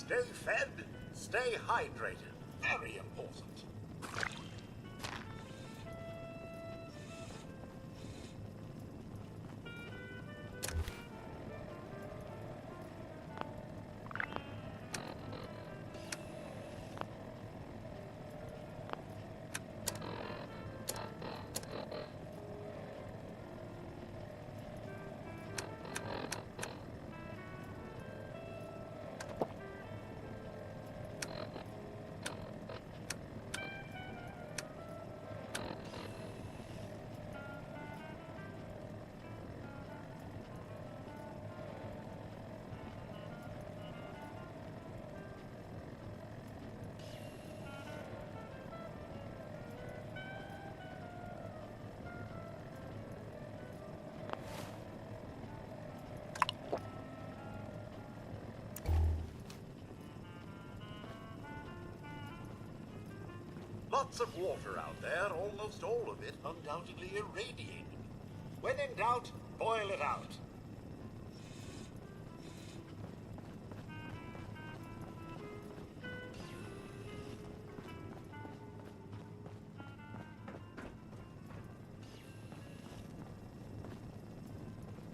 Stay fed, stay hydrated. Very important. Lots of water out there, almost all of it undoubtedly irradiated. When in doubt, boil it out.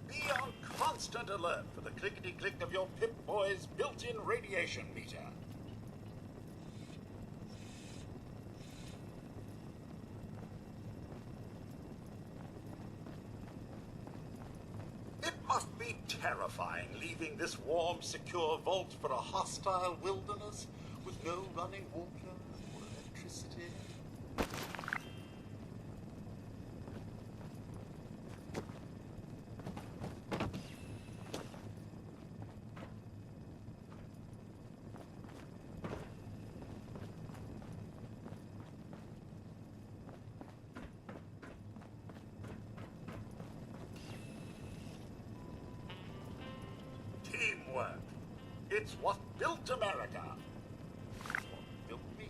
Be on constant alert for the clickety-click of your Pip-Boy's built-in radiation meter. Must be terrifying leaving this warm, secure vault for a hostile wilderness with no running water or electricity. Teamwork. It's what built America. What built me.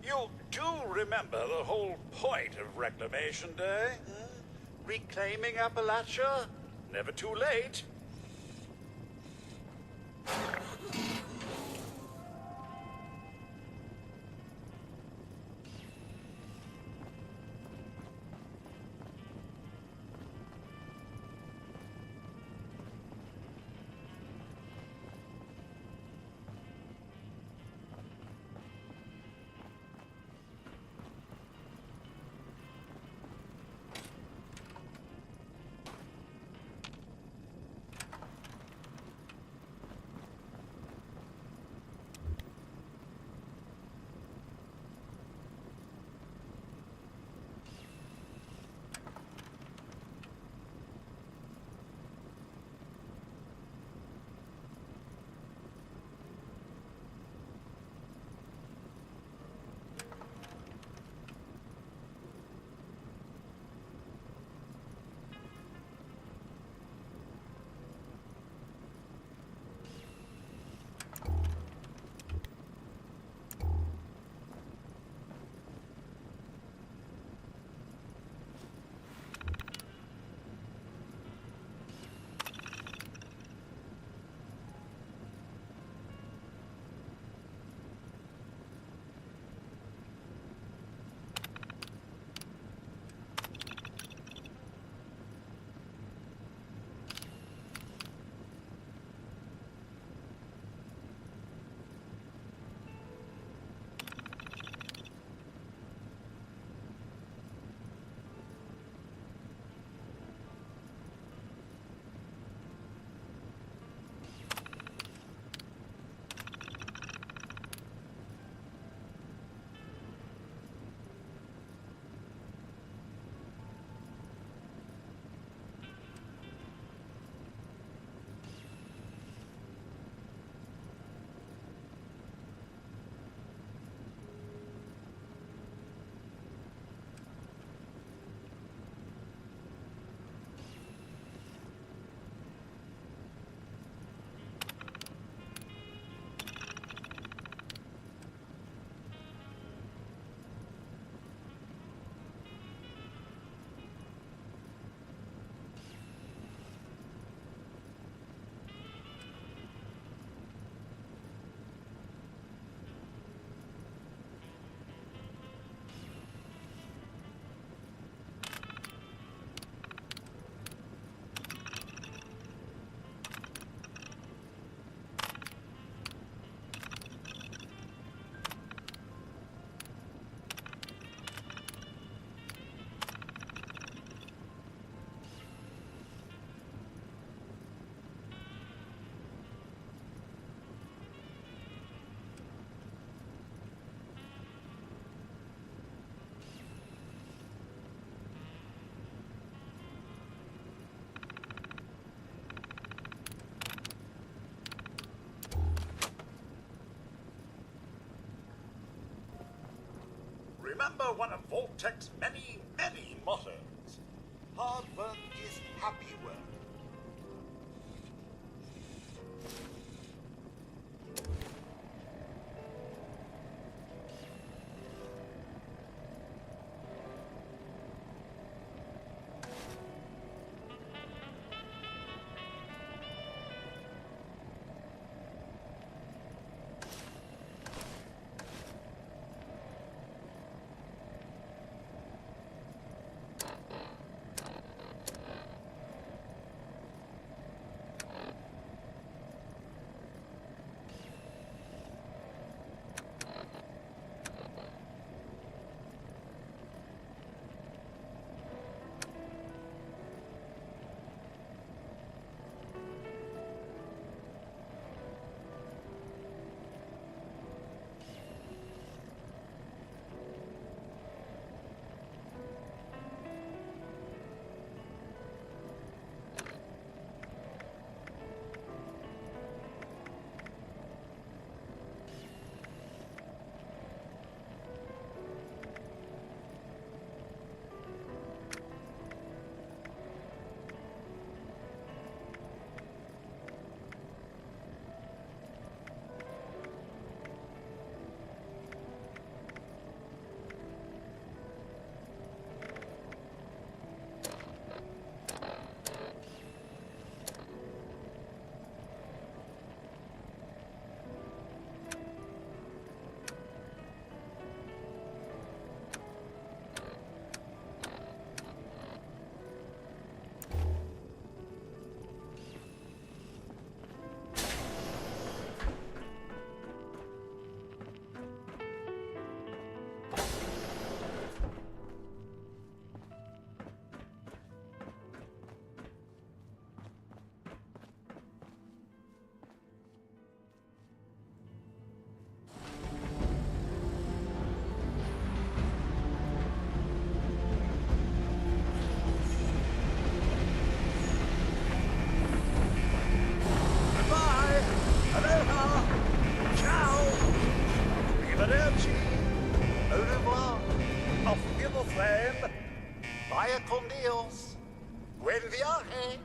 You do remember the whole point of Reclamation Day? Reclaiming Appalachia? Never too late. Remember one of Vault-Tech's many, many mottos. Hard work is happy work. Au revoir. Auf Wiedersehen. Vaya con Dios. Buen viaje.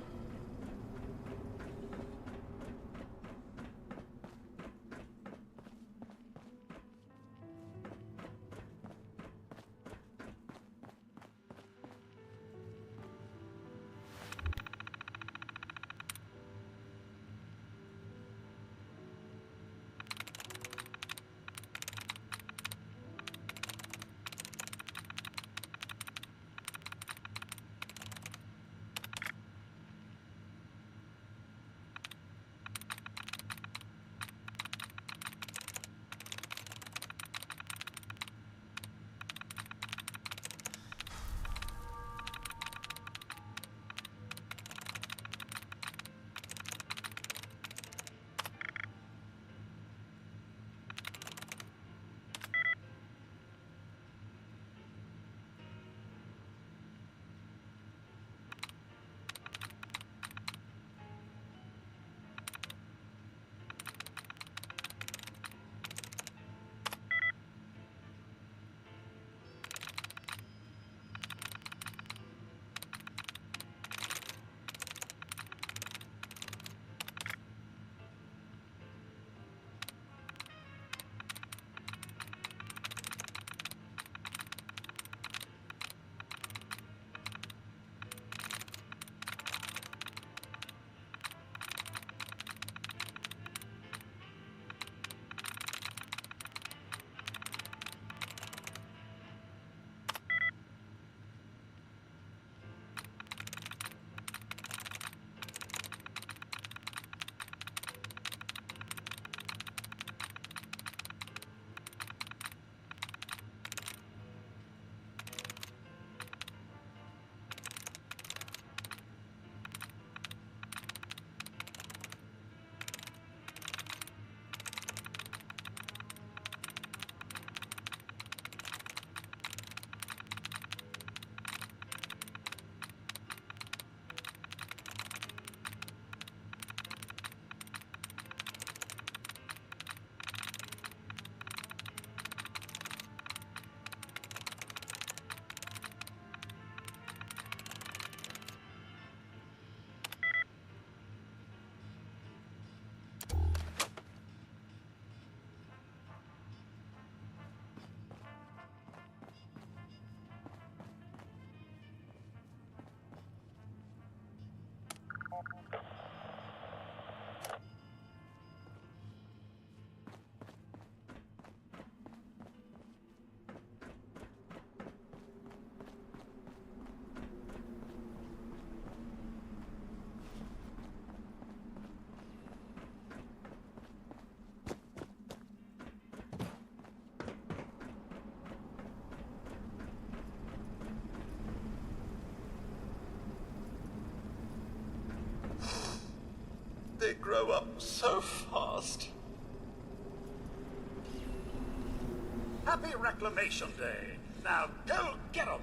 grow up so fast. Happy Reclamation Day. Now go get 'em!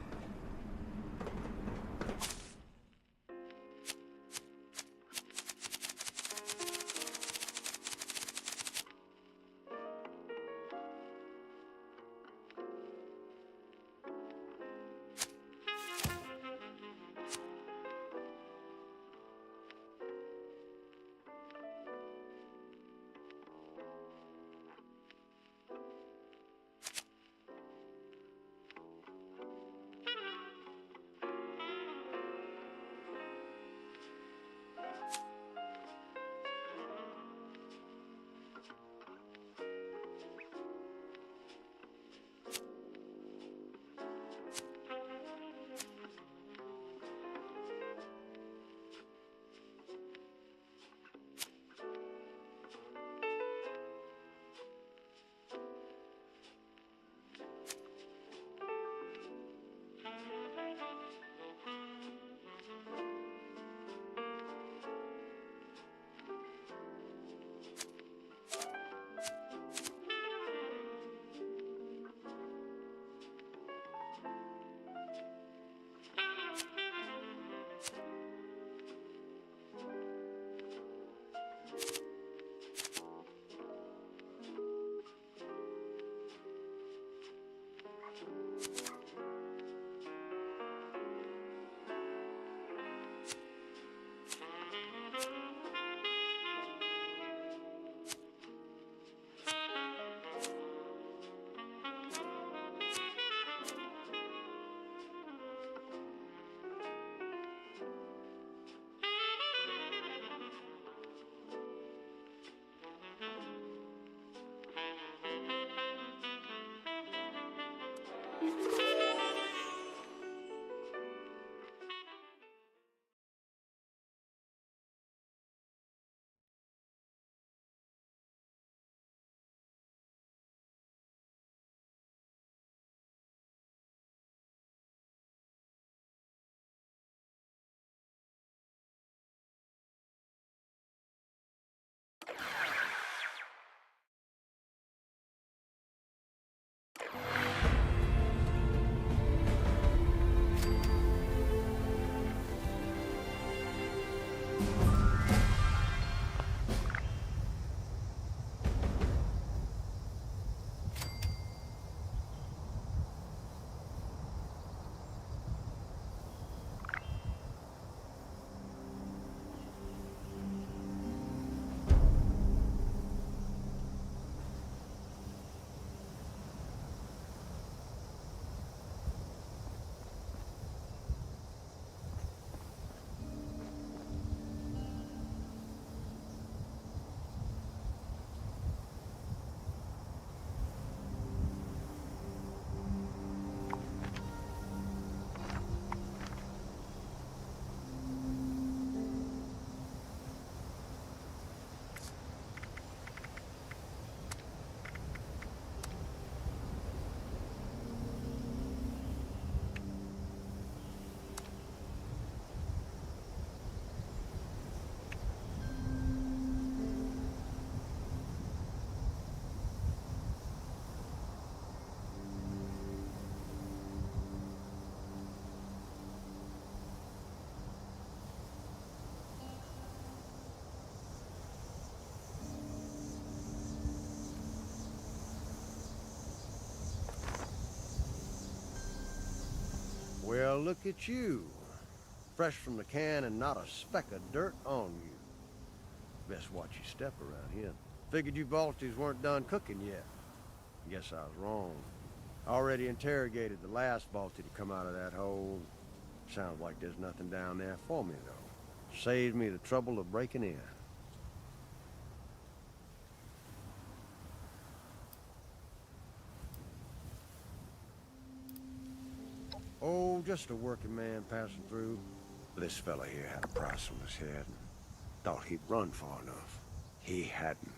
Well, look at you. Fresh from the can and not a speck of dirt on you. Best watch your step around here. Figured you Balties weren't done cooking yet. Guess I was wrong. Already interrogated the last Balti to come out of that hole. Sounds like there's nothing down there for me, though. Saves me the trouble of breaking in. Oh, just a working man passing through. This fella here had a price on his head and thought he'd run far enough. He hadn't.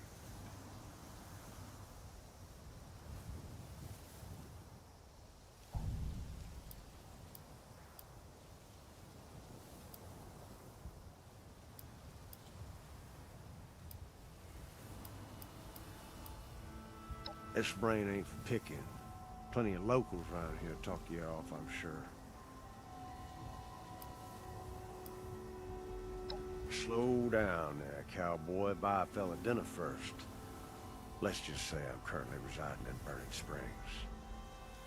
This brain ain't for picking. Plenty of locals around here to talk you off, I'm sure. Slow down there, cowboy. Buy a fella dinner first. Let's just say I'm currently residing in Burning Springs,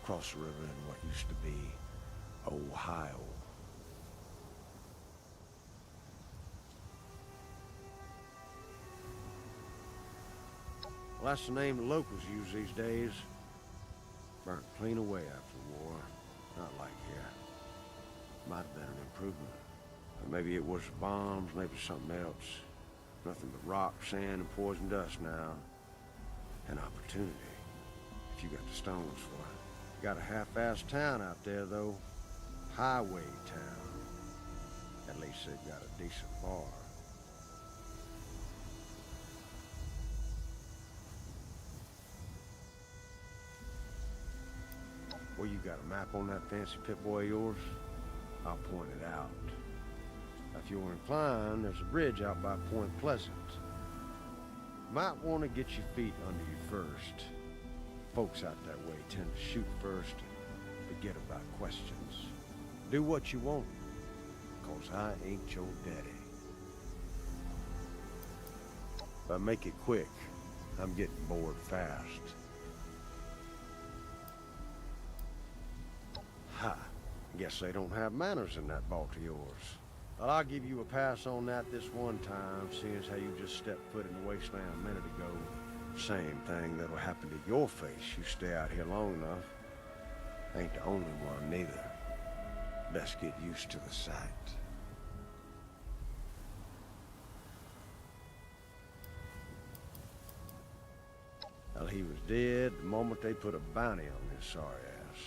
across the river in what used to be Ohio. Well, that's the name the locals use these days. Burnt clean away after the war. Not like here. Might have been an improvement. Or maybe it was bombs, maybe something else. Nothing but rock, sand, and poison dust now. An opportunity, if you got the stones for it. Got a half-assed town out there, though. Highway town. At least they've got a decent bar. Well, you got a map on that fancy Pip-Boy of yours? I'll point it out. If you're inclined, there's a bridge out by Point Pleasant. Might want to get your feet under you first. Folks out that way tend to shoot first and forget about questions. Do what you want, 'cause I ain't your daddy. But make it quick. I'm getting bored fast. Ha! Guess they don't have manners in that vault of yours. Well, I'll give you a pass on that this one time, seeing as how you just stepped foot in the wasteland a minute ago. Same thing that'll happen to your face. You stay out here long enough. Ain't the only one, neither. Best get used to the sight. Well, he was dead the moment they put a bounty on his sorry ass.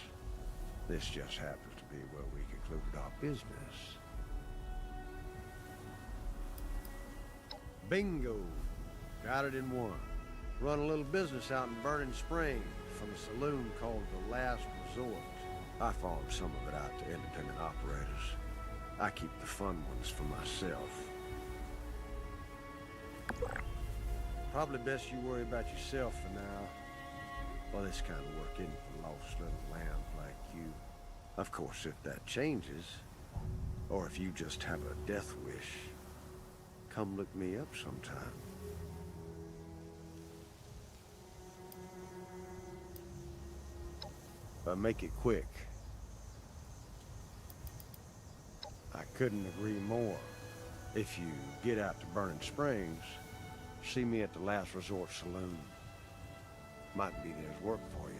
This just happens to be where we concluded our business. Bingo! Got it in one. Run a little business out in Burning Springs from a saloon called The Last Resort. I farm some of it out to independent operators. I keep the fun ones for myself. Probably best you worry about yourself for now. Well, this kind of work isn't for lost little lambs like you. Of course, if that changes, or if you just have a death wish, come look me up sometime. But make it quick. I couldn't agree more. If you get out to Burning Springs, see me at the Last Resort Saloon. Might be there's work for you.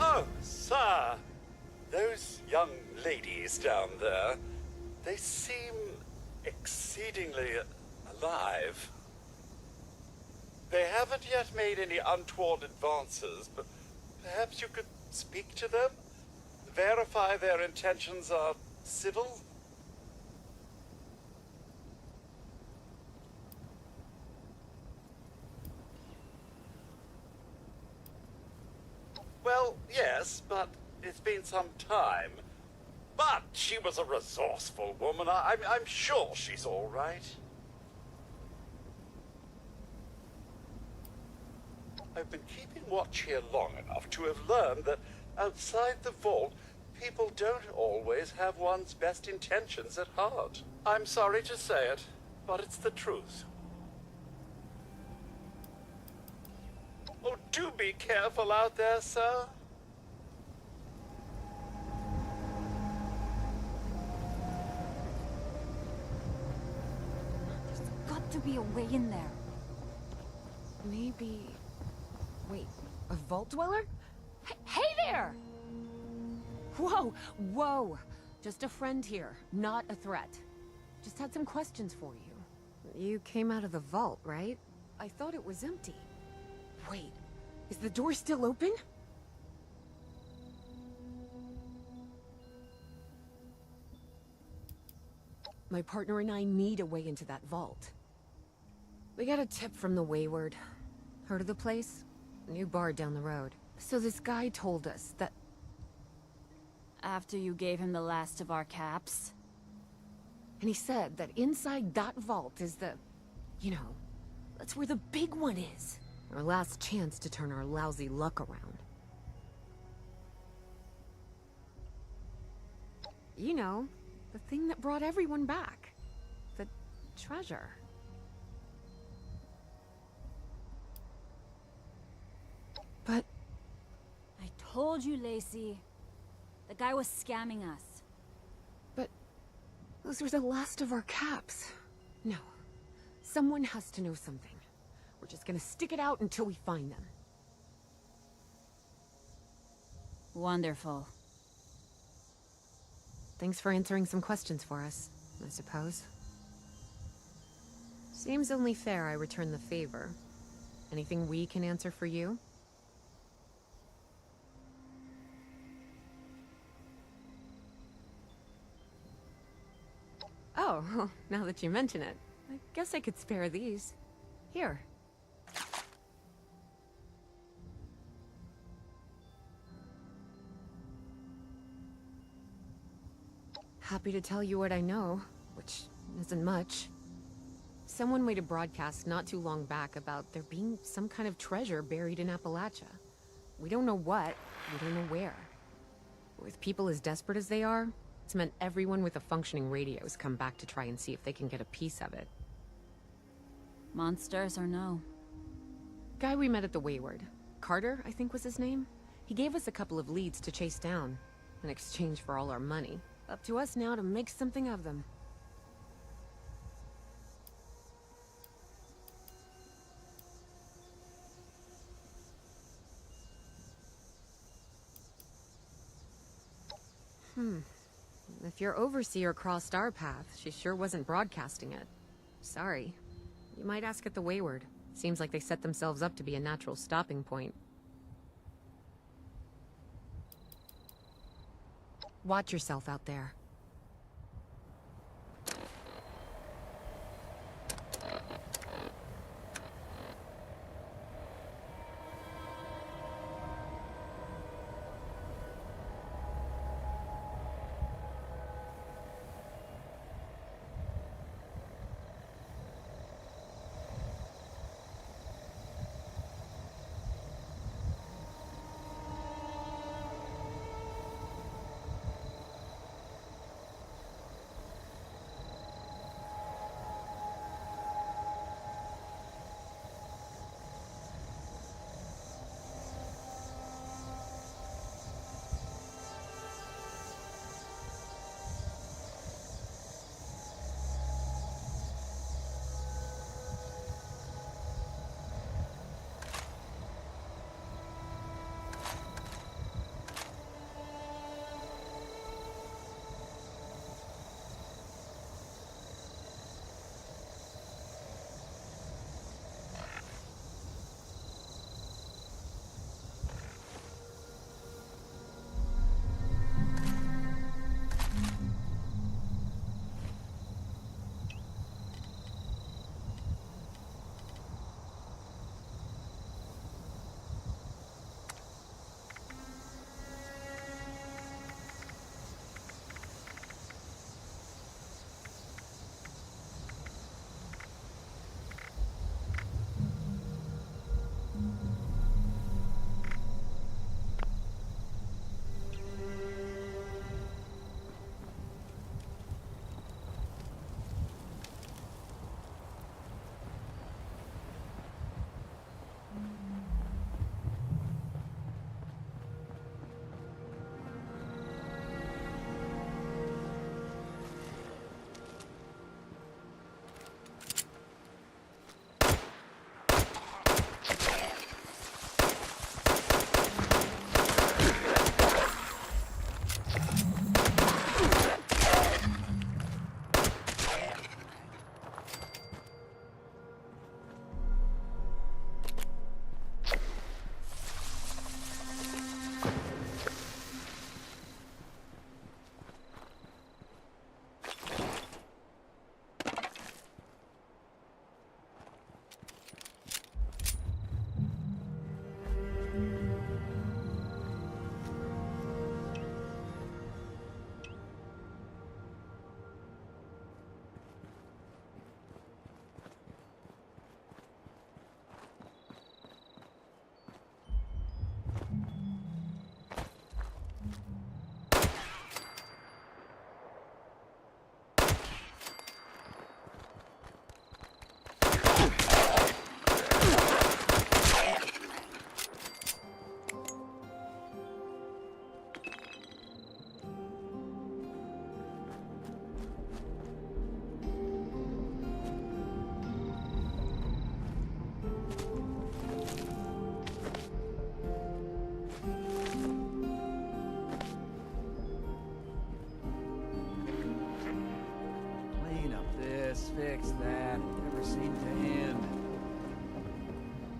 Oh, sir, those young ladies down there, they seem exceedingly alive. They haven't yet made any untoward advances, but perhaps you could speak to them? Verify their intentions are civil? Well, yes, but it's been some time. But she was a resourceful woman. I'm sure she's all right. I've been keeping watch here long enough to have learned that outside the vault, people don't always have one's best intentions at heart. I'm sorry to say it, but it's the truth. Oh, do be careful out there, sir. be a way in there. Maybe... Wait, a vault dweller? Hey there! Whoa, whoa! Just a friend here, not a threat. Just had some questions for you. You came out of the vault, right? I thought it was empty. Wait, is the door still open? My partner and I need a way into that vault. We got a tip from the Wayward. Heard of the place? New bar down the road. So this guy told us that... After you gave him the last of our caps? And he said that inside that vault is the... You know, that's where the big one is. Our last chance to turn our lousy luck around. You know, the thing that brought everyone back. The treasure. But... I told you, Lacey. The guy was scamming us. But... those were the last of our caps. No. Someone has to know something. We're just gonna stick it out until we find them. Wonderful. Thanks for answering some questions for us, I suppose. Seems only fair I return the favor. Anything we can answer for you? Oh, now that you mention it, I guess I could spare these. Here. Happy to tell you what I know, which isn't much. Someone made a broadcast not too long back about there being some kind of treasure buried in Appalachia. We don't know what, we don't know where. With people as desperate as they are, it's meant everyone with a functioning radio has come back to try and see if they can get a piece of it. Monsters or no? Guy we met at the Wayward. Carter, I think was his name. He gave us a couple of leads to chase down, in exchange for all our money. Up to us now to make something of them. If your overseer crossed our path, she sure wasn't broadcasting it. Sorry. You might ask at the Wayward. Seems like they set themselves up to be a natural stopping point. Watch yourself out there.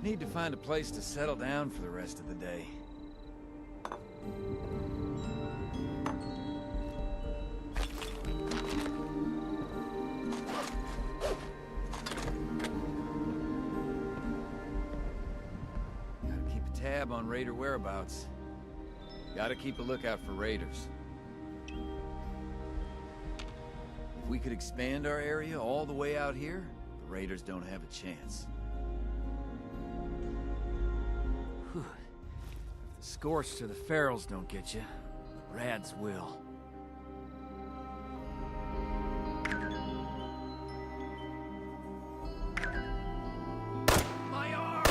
Need to find a place to settle down for the rest of the day. Gotta keep a tab on raider whereabouts. Gotta keep a lookout for raiders. If we could expand our area all the way out here, the raiders don't have a chance. Whew. If the scorched or the ferals don't get you, the rads will. My arm!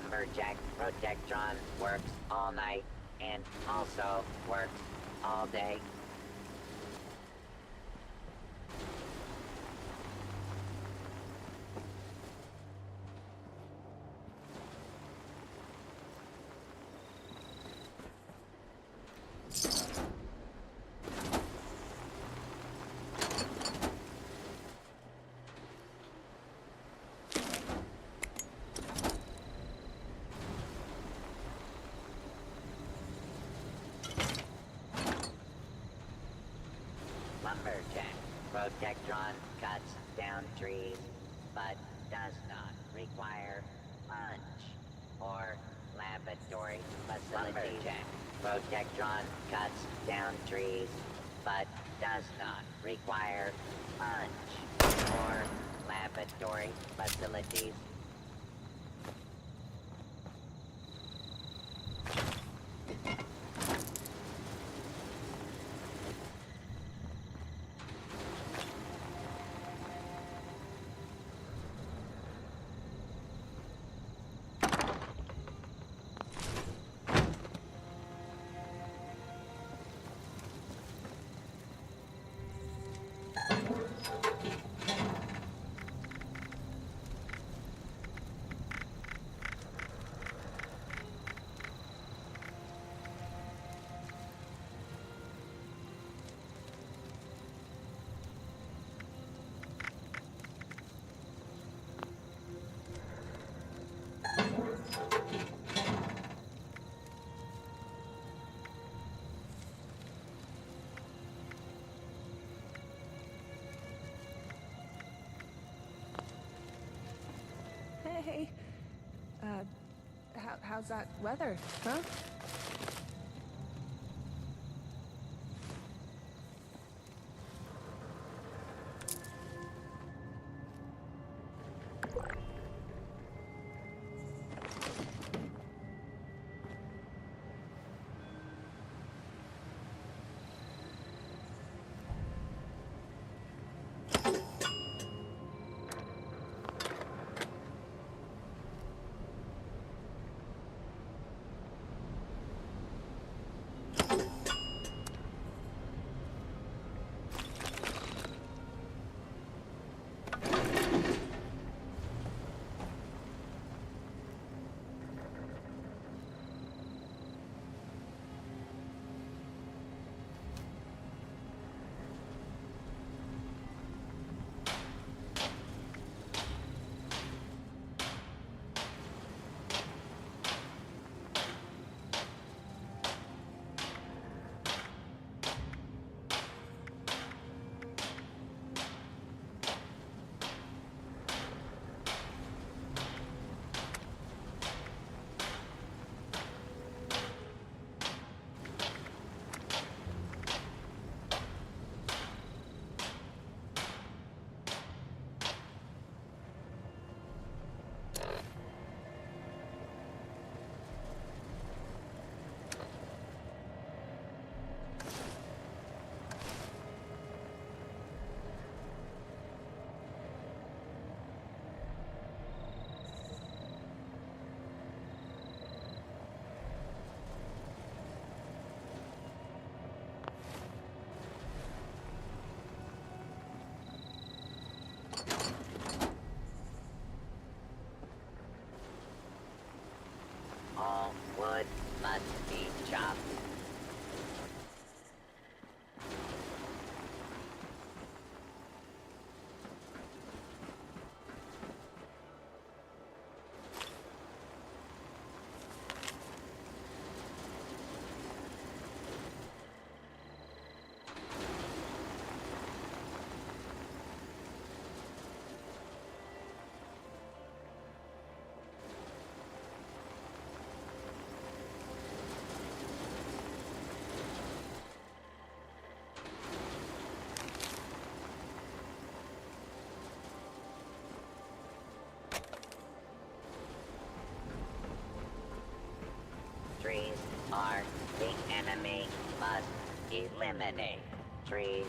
Lumberjack Protectron works all night and also works all day. Lumberjack Protectron cuts down trees, but does not require punch or laboratory facilities. Lumberjack Protectron cuts down trees, but does not require punch or laboratory facilities. Hey, how's that weather, huh? All wood must be chopped. Trees are the enemy. Must eliminate trees.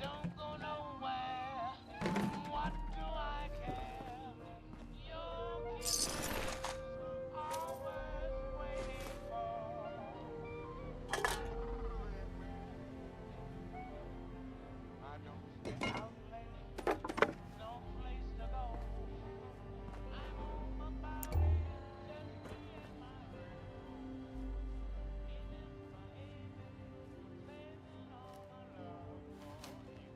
Don't go nowhere. What do I care? Your kiss always waiting for. I don't stay out late, no place to go. I'm home about 8, just me and my girl. Ain't misbehaving, saving all my love for you.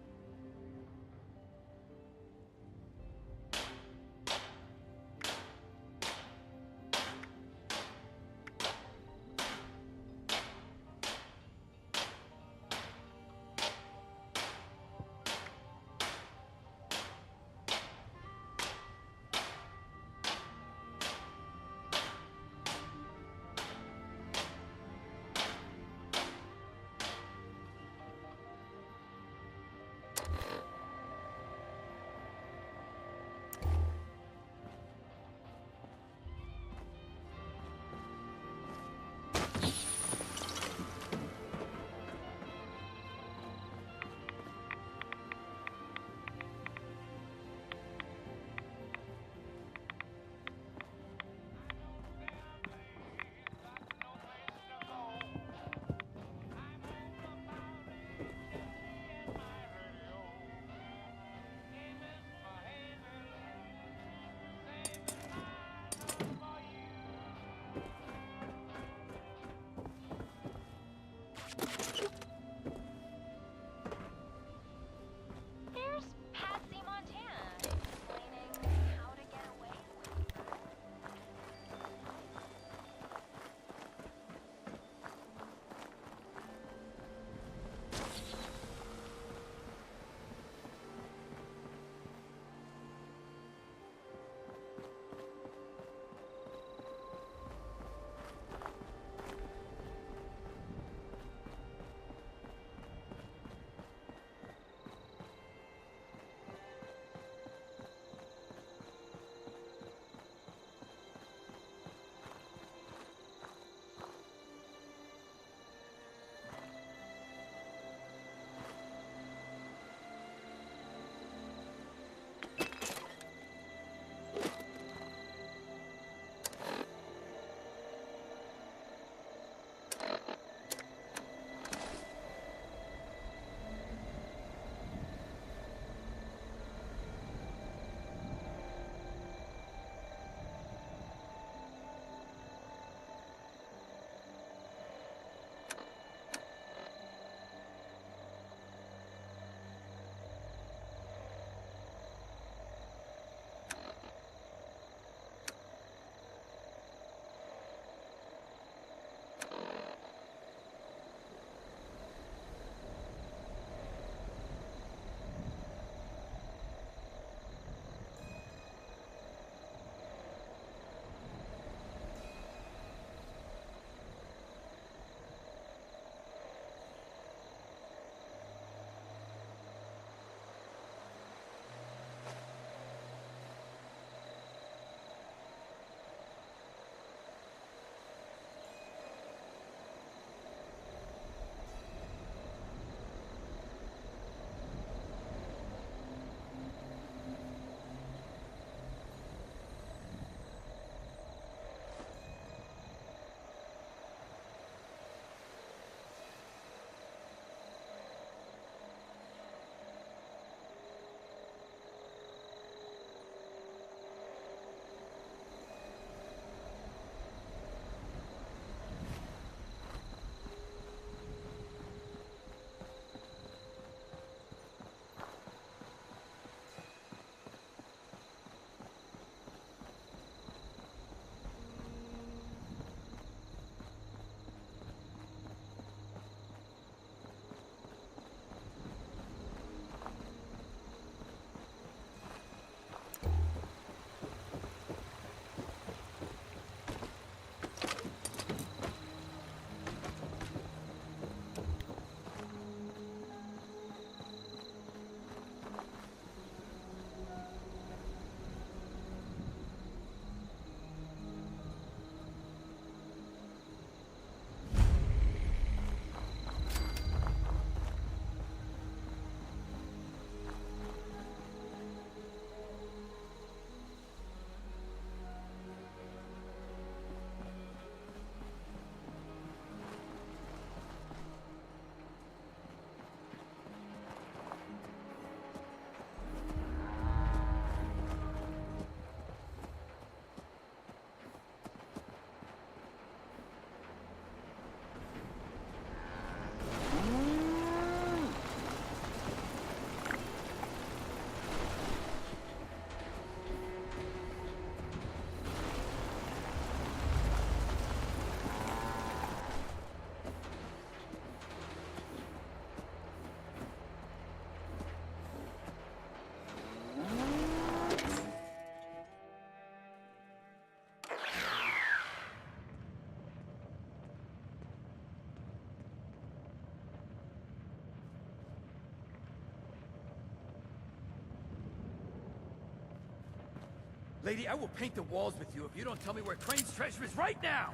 Lady, I will paint the walls with you if you don't tell me where Crane's treasure is right now!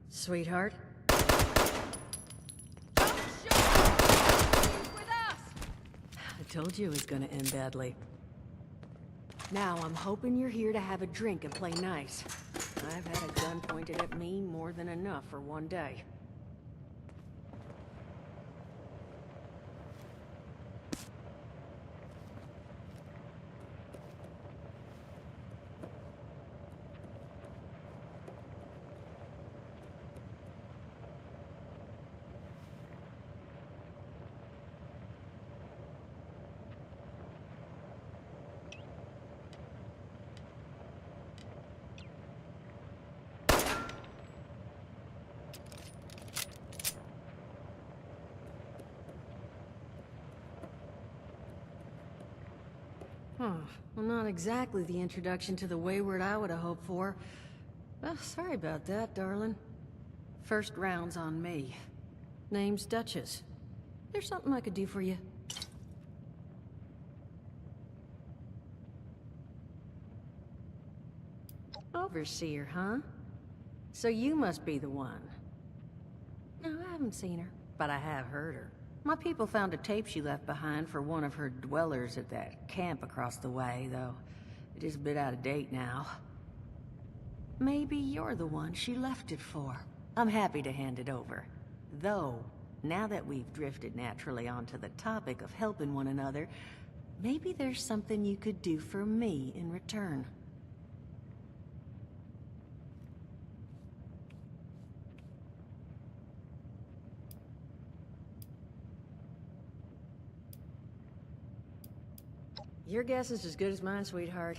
Sweetheart? I told you it was gonna end badly. Now, I'm hoping you're here to have a drink and play nice. I've had a gun pointed at me more than enough for one day. Well, not exactly the introduction to the Wayward I would have hoped for. Well, sorry about that, darling. First round's on me. Name's Duchess. There's something I could do for you. Overseer, huh? So you must be the one. No, I haven't seen her, but I have heard her. My people found a tape she left behind for one of her dwellers at that camp across the way, though it is a bit out of date now. Maybe you're the one she left it for. I'm happy to hand it over. Though, now that we've drifted naturally onto the topic of helping one another, maybe there's something you could do for me in return. Your guess is as good as mine, sweetheart.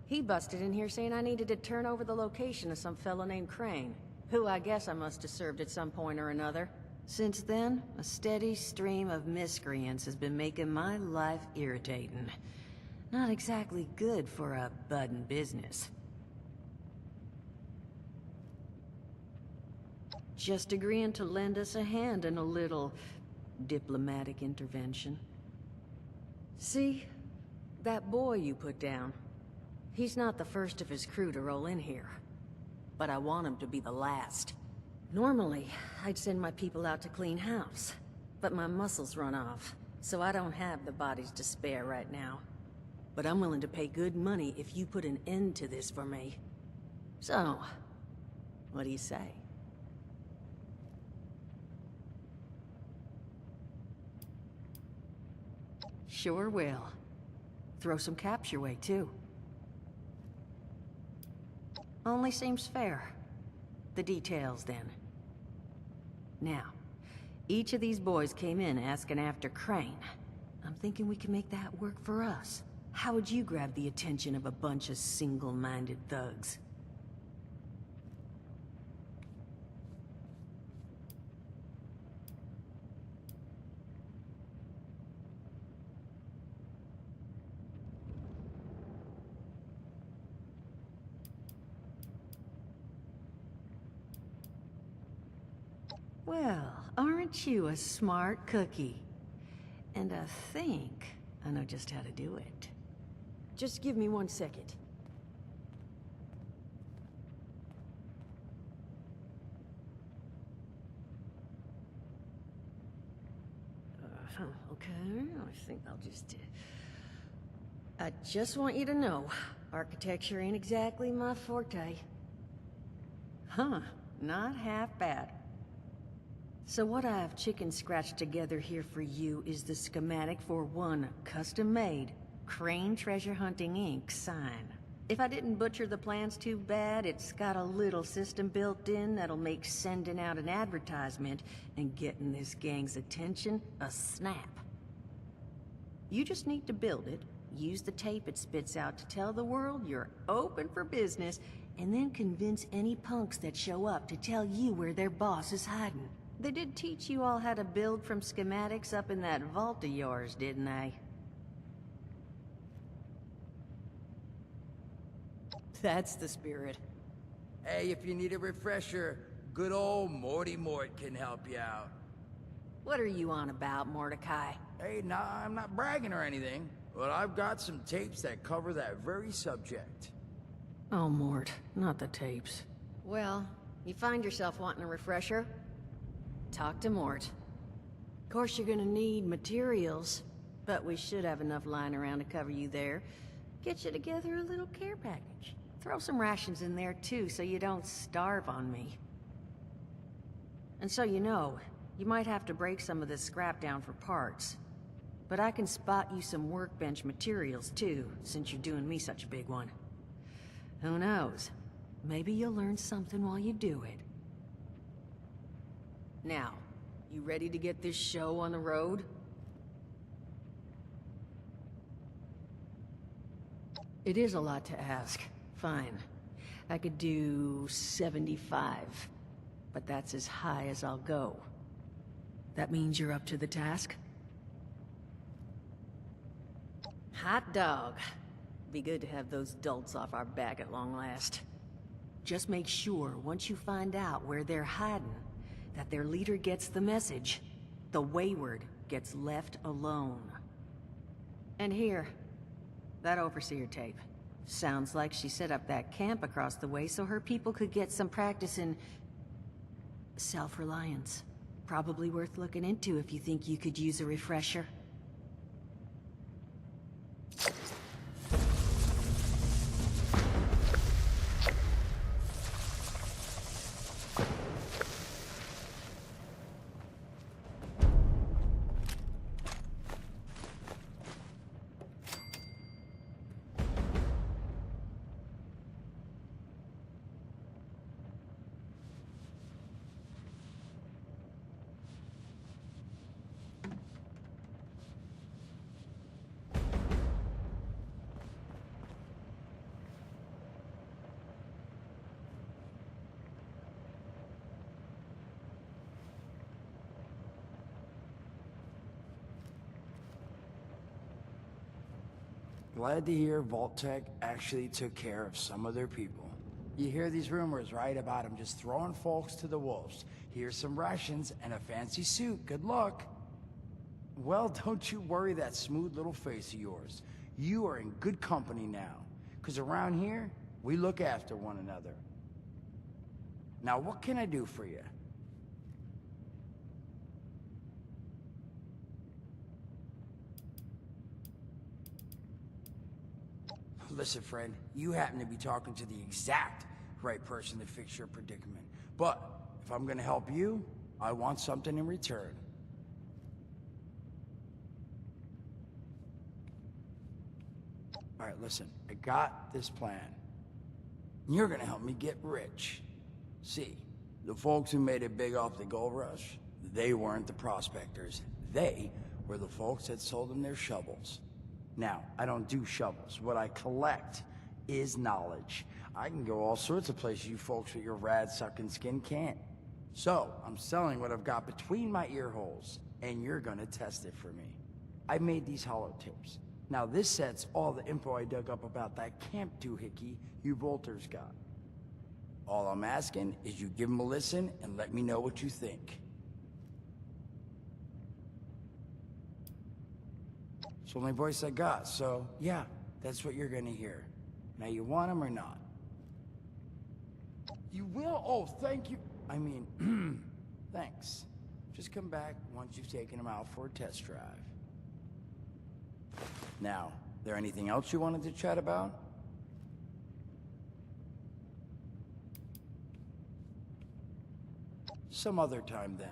He busted in here saying I needed to turn over the location of some fella named Crane, who I guess I must have served at some point or another. Since then, a steady stream of miscreants has been making my life irritating. Not exactly good for a budding business. Just agreeing to lend us a hand in a little diplomatic intervention. See? That boy you put down, he's not the first of his crew to roll in here. But I want him to be the last. Normally, I'd send my people out to clean house, but my muscles run off, so I don't have the bodies to spare right now. But I'm willing to pay good money if you put an end to this for me. So, what do you say? Sure will. Throw some caps your way, too. Only seems fair. The details, then. Now, each of these boys came in asking after Crane. I'm thinking we can make that work for us. How would you grab the attention of a bunch of single-minded thugs? Well, aren't you a smart cookie? And I think I know just how to do it. Just give me 1 second. Okay, I think I'll just... I just want you to know, architecture ain't exactly my forte. Huh, not half bad. So what I've chicken scratched together here for you is the schematic for one custom-made Crane Treasure Hunting Inc. sign. If I didn't butcher the plans too bad, it's got a little system built in that'll make sending out an advertisement and getting this gang's attention a snap. You just need to build it, use the tape it spits out to tell the world you're open for business, and then convince any punks that show up to tell you where their boss is hiding. They did teach you all how to build from schematics up in that vault of yours, didn't they? That's the spirit. Hey, if you need a refresher, good old Morty Mort can help you out. What are you on about, Mordecai? Hey, nah, I'm not bragging or anything, but I've got some tapes that cover that very subject. Oh, Mort, not the tapes. Well, you find yourself wanting a refresher? Talk to Mort. Of course, you're gonna need materials, but we should have enough lying around to cover you there. Get you together a little care package. Throw some rations in there, too, so you don't starve on me. And so you know, you might have to break some of this scrap down for parts. But I can spot you some workbench materials, too, since you're doing me such a big one. Who knows? Maybe you'll learn something while you do it. Now, you ready to get this show on the road? It is a lot to ask. Fine. I could do 75. But that's as high as I'll go. That means you're up to the task? Hot dog. Be good to have those dolts off our back at long last. Just make sure, once you find out where they're hiding, that their leader gets the message. The wayward gets left alone. And here, that overseer tape. Sounds like she set up that camp across the way so her people could get some practice in self-reliance. Probably worth looking into if you think you could use a refresher. Glad to hear Vault-Tec actually took care of some of their people. You hear these rumors, right, about them just throwing folks to the wolves. Here's some rations and a fancy suit. Good luck. Well, don't you worry that smooth little face of yours. You are in good company now. 'Cause around here, we look after one another. Now, what can I do for you? Listen, friend, you happen to be talking to the exact right person to fix your predicament. But if I'm gonna help you, I want something in return. All right, listen, I got this plan. You're gonna help me get rich. See, the folks who made it big off the gold rush, they weren't the prospectors. They were the folks that sold them their shovels. Now, I don't do shovels. What I collect is knowledge. I can go all sorts of places you folks with your rad-sucking skin can't. So, I'm selling what I've got between my ear holes, and you're gonna test it for me. I made these holotapes. Now, this set's all the info I dug up about that camp doohickey you Volters got. All I'm asking is you give them a listen and let me know what you think. It's the only voice I got, so yeah, that's what you're gonna hear. Now, you want them or not? You will? Oh, thank you. I mean, thanks. Just come back once you've taken them out for a test drive. Now, there anything else you wanted to chat about? Some other time then.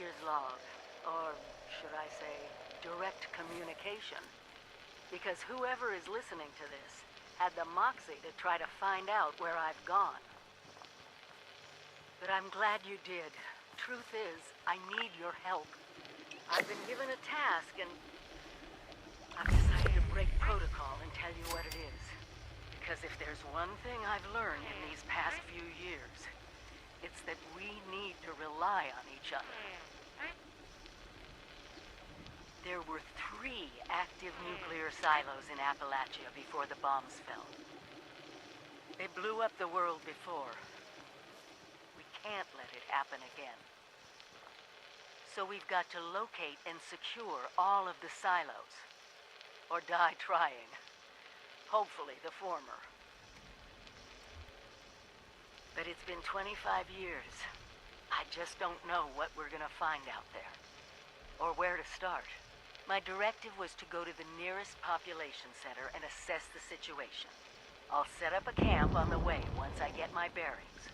Overseer's log, or should I say, direct communication. Because whoever is listening to this had the moxie to try to find out where I've gone. But I'm glad you did. Truth is, I need your help. I've been given a task, and I've decided to break protocol and tell you what it is. Because if there's one thing I've learned in these past few years, it's that we need to rely on each other. There were 3 active nuclear silos in Appalachia before the bombs fell. They blew up the world before. We can't let it happen again. So we've got to locate and secure all of the silos. Or die trying. Hopefully the former. But it's been 25 years. I just don't know what we're gonna find out there. Or where to start. My directive was to go to the nearest population center and assess the situation. I'll set up a camp on the way once I get my bearings.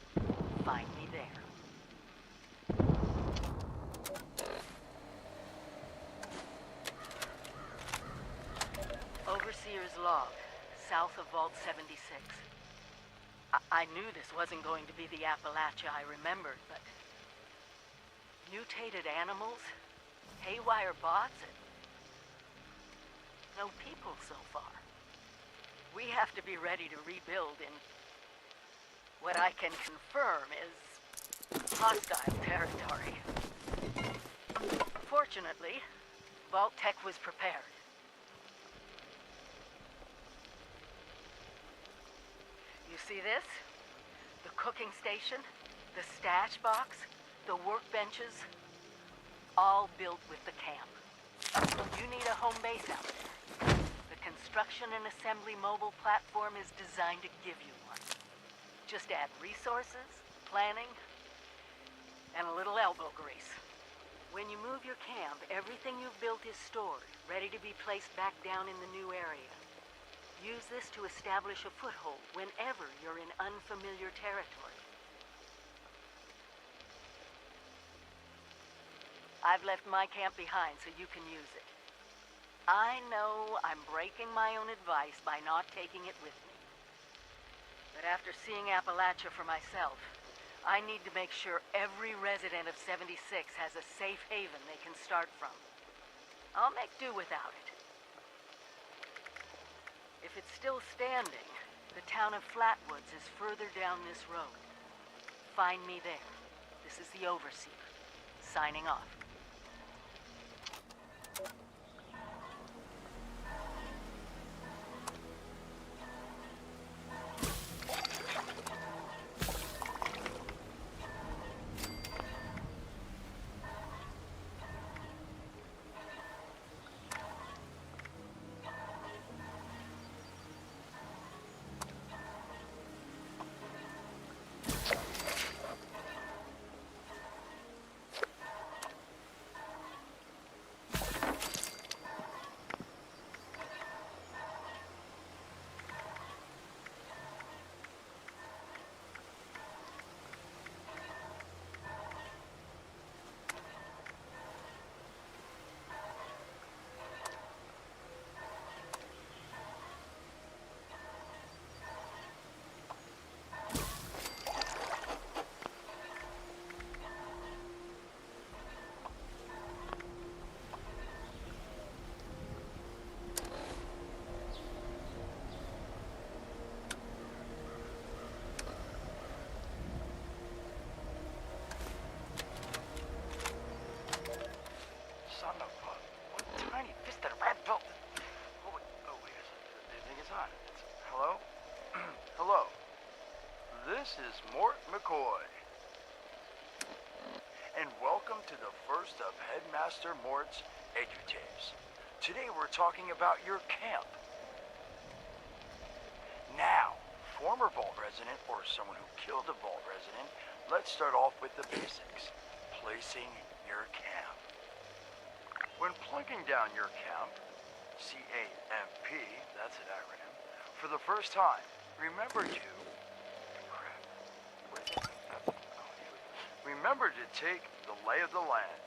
Find me there. Overseer's log, south of Vault 76. I knew this wasn't going to be the Appalachia I remembered, but... mutated animals? Haywire bots? No people so far. We have to be ready to rebuild in... what I can confirm is... hostile territory. Fortunately, Vault Tech was prepared. You see this? The cooking station, the stash box, the workbenches, all built with the camp. You need a home base out there. The construction and assembly mobile platform is designed to give you one. Just add resources, planning, and a little elbow grease. When you move your camp, everything you've built is stored, ready to be placed back down in the new area. Use this to establish a foothold whenever you're in unfamiliar territory. I've left my camp behind so you can use it. I know I'm breaking my own advice by not taking it with me. But after seeing Appalachia for myself, I need to make sure every resident of 76 has a safe haven they can start from. I'll make do without it. If it's still standing, the town of Flatwoods is further down this road. Find me there. This is the Overseer, signing off. This is Mort McCoy. And welcome to the first of Headmaster Mort's edutapes. Today we're talking about your camp. Now, former Vault resident or someone who killed a Vault resident, let's start off with the basics. Placing your camp. When plunking down your camp, C-A-M-P, that's an acronym, for the first time, remember to take the lay of the land.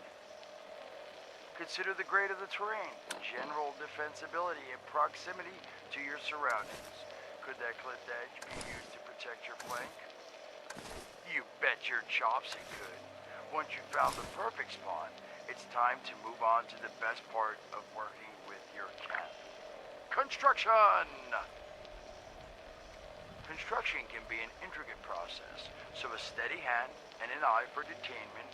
Consider the grade of the terrain, general defensibility, and proximity to your surroundings. Could that clipped edge be used to protect your flank? You bet your chops it could. Once you've found the perfect spawn, it's time to move on to the best part of working with your camp. Construction! Construction can be an intricate process, so a steady hand and an eye for detainment,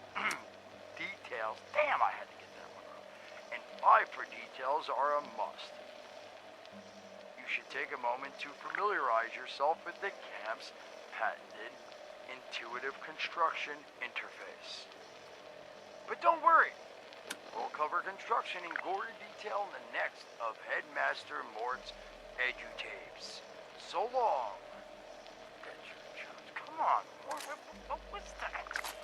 details, damn I had to get that one wrong, an eye for details are a must. You should take a moment to familiarize yourself with the camp's patented intuitive construction interface. But don't worry, we'll cover construction in gory detail in the next of Headmaster Mort's edutapes. So long. Come on, what's that?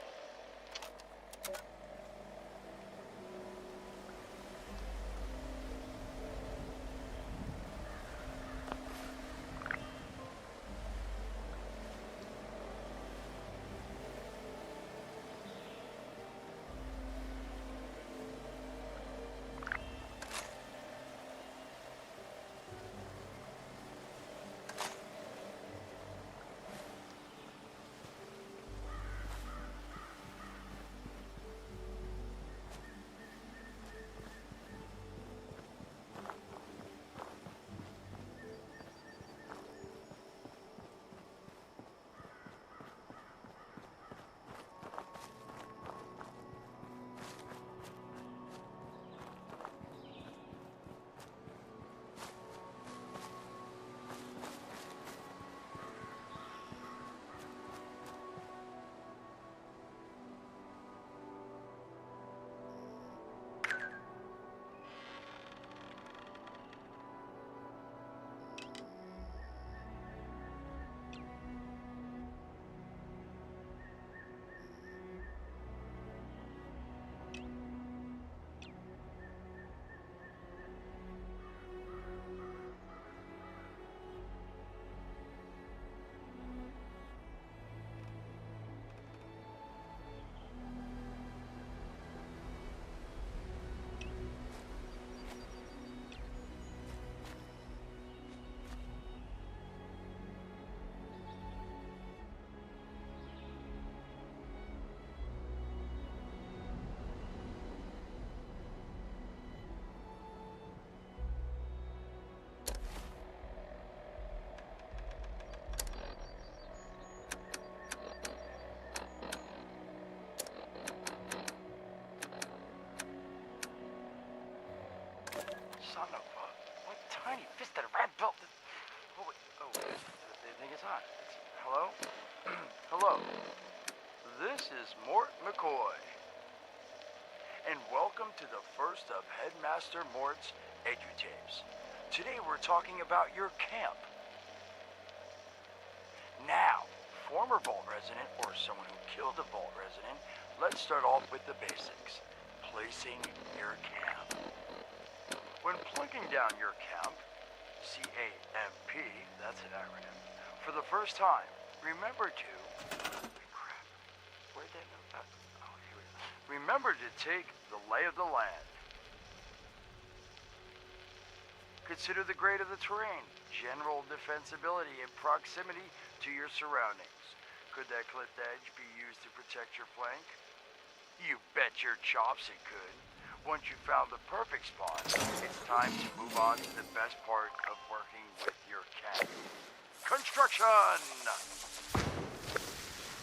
Son of a... What tiny fisted rat built this... Oh, wait. Oh, they think it's on. Hello? Hello. This is Mort McCoy. And welcome to the first of Headmaster Mort's edutapes. Today we're talking about your camp. Now, former Vault resident or someone who killed a Vault resident, let's start off with the basics. Placing your camp. When plunking down your camp, C-A-M-P, that's an acronym, for the first time, remember to... Crap. Where'd that... Oh, here we go. Remember to take the lay of the land. Consider the grade of the terrain, general defensibility, and proximity to your surroundings. Could that clipped edge be used to protect your flank? You bet your chops it could. Once you've found the perfect spawn, it's time to move on to the best part of working with your camp. Construction!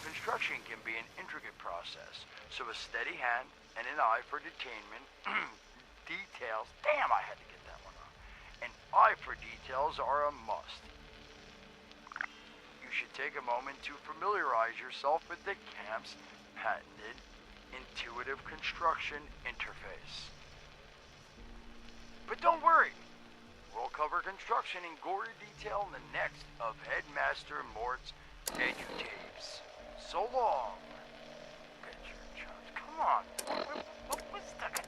Construction can be an intricate process, so a steady hand and an eye for detainment, details, damn I had to get that one wrong, an eye for details are a must. You should take a moment to familiarize yourself with the camp's patented intuitive construction interface. But don't worry, we'll cover construction in gory detail in the next of Headmaster Mort's edutapes. So long. Bet your chops. Come on. What was that?